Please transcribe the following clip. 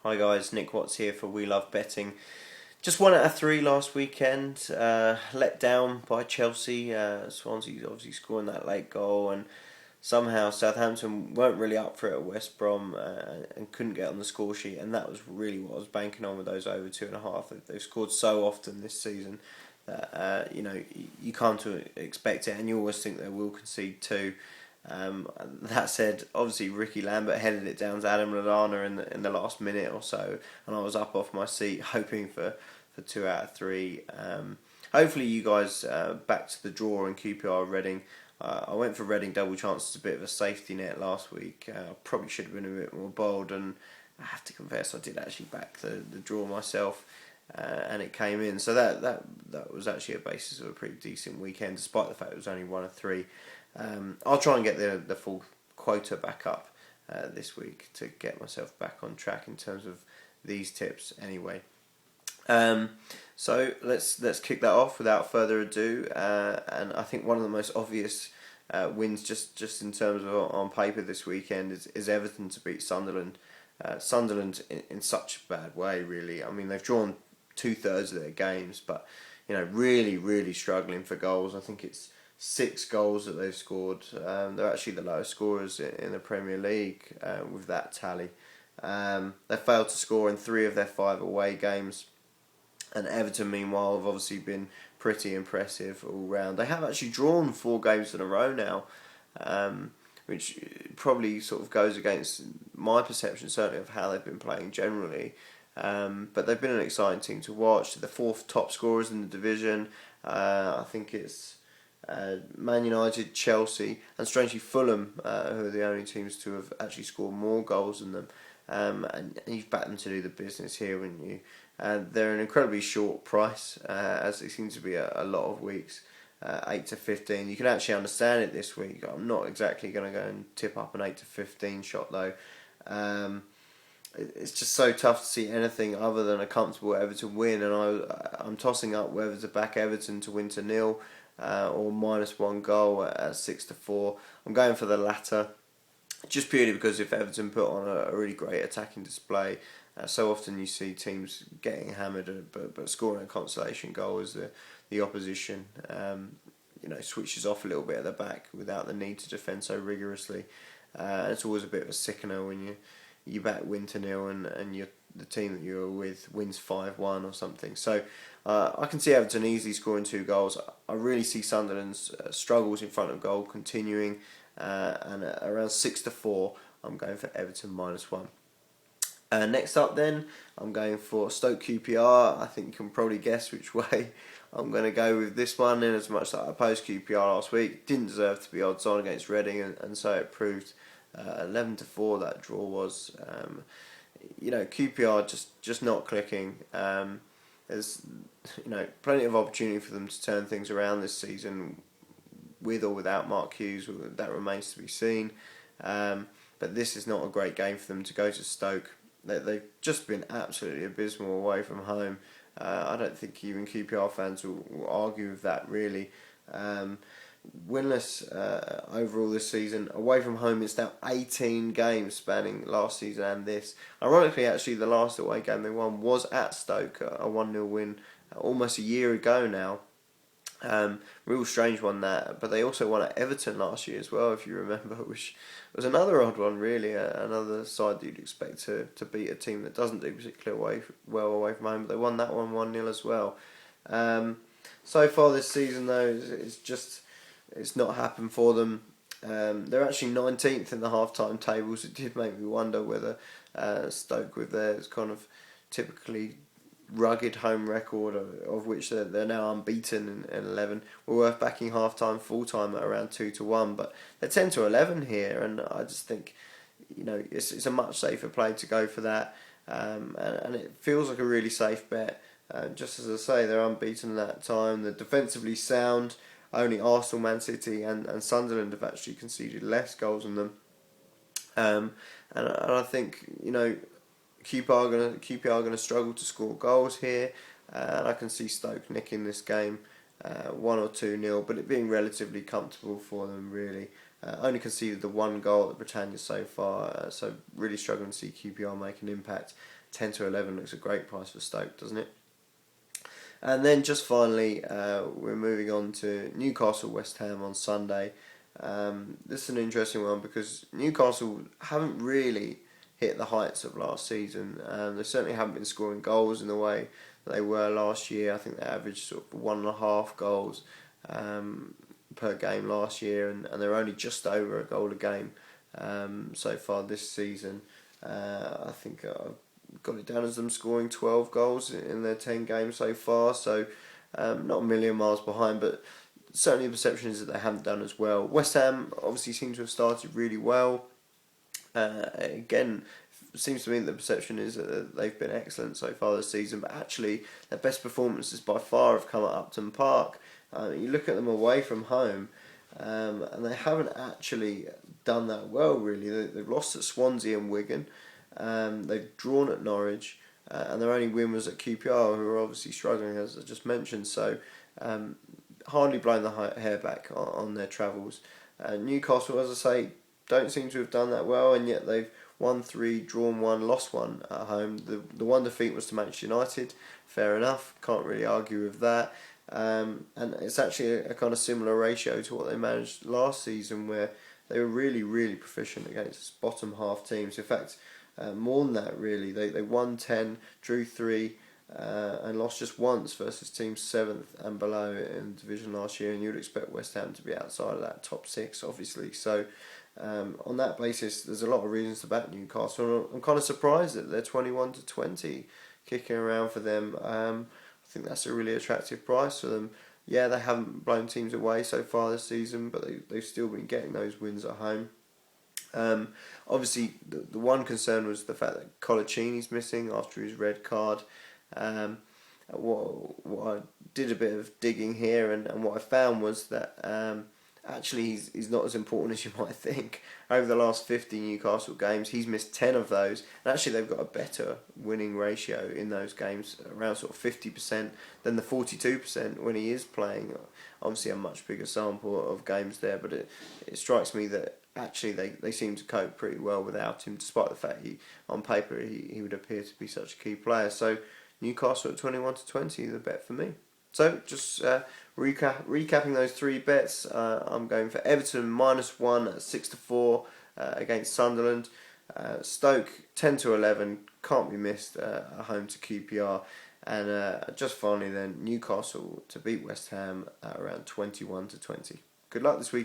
Hi guys, Nick Watts here for We Love Betting. Just 1 out of 3 last weekend. Let down by Chelsea. Swansea obviously scoring that late goal, and somehow Southampton weren't really up for it at West Brom and couldn't get on the score sheet. And that was really what I was banking on with those over 2.5. They've scored so often this season that you can't expect it, and you always think they will concede two. That said, obviously Ricky Lambert headed it down to Adam Lallana in the last minute or so, and I was up off my seat hoping for 2 out of 3. Hopefully you guys back to the draw in QPR Reading. I went for Reading double chance as a bit of a safety net last week. I probably should have been a bit more bold, and I have to confess I did actually back the draw myself. And it came in, so that was actually a basis of a pretty decent weekend, despite the fact it was only 1 of 3. I'll try and get the full quota back up this week to get myself back on track in terms of these tips. Anyway, so let's kick that off without further ado. And I think one of the most obvious wins, just in terms of on paper this weekend, is Everton to beat Sunderland. Sunderland in such a bad way, really. I mean, they've drawn 2/3 of their games, but really struggling for goals. I think it's 6 goals that they've scored. They're actually the lowest scorers in the Premier League with that tally. They failed to score in 3 of their 5 away games, and Everton, meanwhile, have obviously been pretty impressive all round. They have actually drawn 4 games in a row now, which probably sort of goes against my perception, certainly, of how they've been playing generally. But they've been an exciting team to watch. They're the 4th top scorers in the division. I think it's Man United, Chelsea, and strangely Fulham, who are the only teams to have actually scored more goals than them. And you've backed them to do the business here, wouldn't you? They're an incredibly short price, as it seems to be a lot of weeks. 8 to 15. You can actually understand it this week. I'm not exactly going to go and tip up an 8 to 15 shot though. It's just so tough to see anything other than a comfortable Everton win, and I'm tossing up whether to back Everton to win to nil or -1 goal at 6 to 4. I'm going for the latter, just purely because if Everton put on a really great attacking display, so often you see teams getting hammered, but scoring a consolation goal as the opposition switches off a little bit at the back without the need to defend so rigorously. It's always a bit of a sickener when you back win to nil and the team that you're with wins 5-1 or something. So I can see Everton easily scoring 2 goals. I really see Sunderland's struggles in front of goal continuing, and at around 6 to 4, I'm going for Everton -1. Next up then, I'm going for Stoke QPR. I think you can probably guess which way I'm going to go with this one, in as much that I opposed QPR last week. Didn't deserve to be odds on against Reading, and so it proved. 11 to 4 that draw was. QPR just not clicking. There's plenty of opportunity for them to turn things around this season, with or without Mark Hughes. That remains to be seen. But this is not a great game for them to go to Stoke. They've just been absolutely abysmal away from home. I don't think even QPR fans will argue with that, really. Winless overall this season. Away from home, it's now 18 games spanning last season and this. Ironically, actually, the last away game they won was at Stoke, a 1-0 win almost a year ago now. Real strange one that, but they also won at Everton last year as well, if you remember, which was another odd one, really. Another side that you'd expect to beat a team that doesn't do particularly well away from home, but they won that one 1-0 as well. So far this season, though, it's not happened for them. They're actually 19th in the half-time tables. It did make me wonder whether Stoke, with their kind of typically rugged home record, of which they're now unbeaten in 11, were worth backing half-time, full-time at around 2 to 1. But they're 10 to 11 here, and I just think it's a much safer play to go for that. And it feels like a really safe bet. Just as I say, they're unbeaten at that time. They're defensively sound. Only Arsenal, Man City and Sunderland have actually conceded less goals than them. And I think, QPR are going to struggle to score goals here. And I can see Stoke nicking this game 1 or 2-0, but it being relatively comfortable for them, really. Only conceded the one goal at the Britannia so far, so really struggling to see QPR make an impact. 10-11 looks a great price for Stoke, doesn't it? And then just finally, we're moving on to Newcastle West Ham on Sunday. This is an interesting one because Newcastle haven't really hit the heights of last season. They certainly haven't been scoring goals in the way they were last year. I think they averaged sort of 1.5 goals per game last year, and they're only just over a goal a game so far this season. I think got it down as them scoring 12 goals in their 10 games so far, so not a million miles behind, but certainly the perception is that they haven't done as well. West Ham obviously seem to have started really well. Again, seems to me that the perception is that they've been excellent so far this season, but actually their best performances by far have come at Upton Park. You look at them away from home, and they haven't actually done that well, really. They've lost at Swansea and Wigan. They've drawn at Norwich, and their only win was at QPR, who are obviously struggling, as I just mentioned. So, hardly blown the hair back on their travels. Newcastle, as I say, don't seem to have done that well, and yet they've won 3, drawn 1, lost 1 at home. The one defeat was to Manchester United. Fair enough, can't really argue with that. And it's actually a kind of similar ratio to what they managed last season, where they were really, really proficient against bottom half teams. In fact, more than that, really. They won 10, drew 3, and lost just once versus teams 7th and below in the division last year. And you'd expect West Ham to be outside of that top 6, obviously. So, on that basis, there's a lot of reasons to back Newcastle. I'm kind of surprised that they're 21-20 kicking around for them. I think that's a really attractive price for them. Yeah, they haven't blown teams away so far this season, but they've still been getting those wins at home. Obviously, the one concern was the fact that Colaccini's missing after his red card. What I did a bit of digging here, and what I found was that actually he's not as important as you might think. Over the last 50 Newcastle games, he's missed 10 of those, and actually they've got a better winning ratio in those games, around sort of 50% than the 42% when he is playing. Obviously a much bigger sample of games there, but it strikes me that actually they seem to cope pretty well without him, despite the fact on paper he would appear to be such a key player. So Newcastle at 21-20, the bet for me. So just recapping those 3 bets, I'm going for Everton -1 at 6-4 against Sunderland. Stoke 10-11, can't be missed at home to QPR. And just finally then, Newcastle to beat West Ham at around 21-20. Good luck this weekend.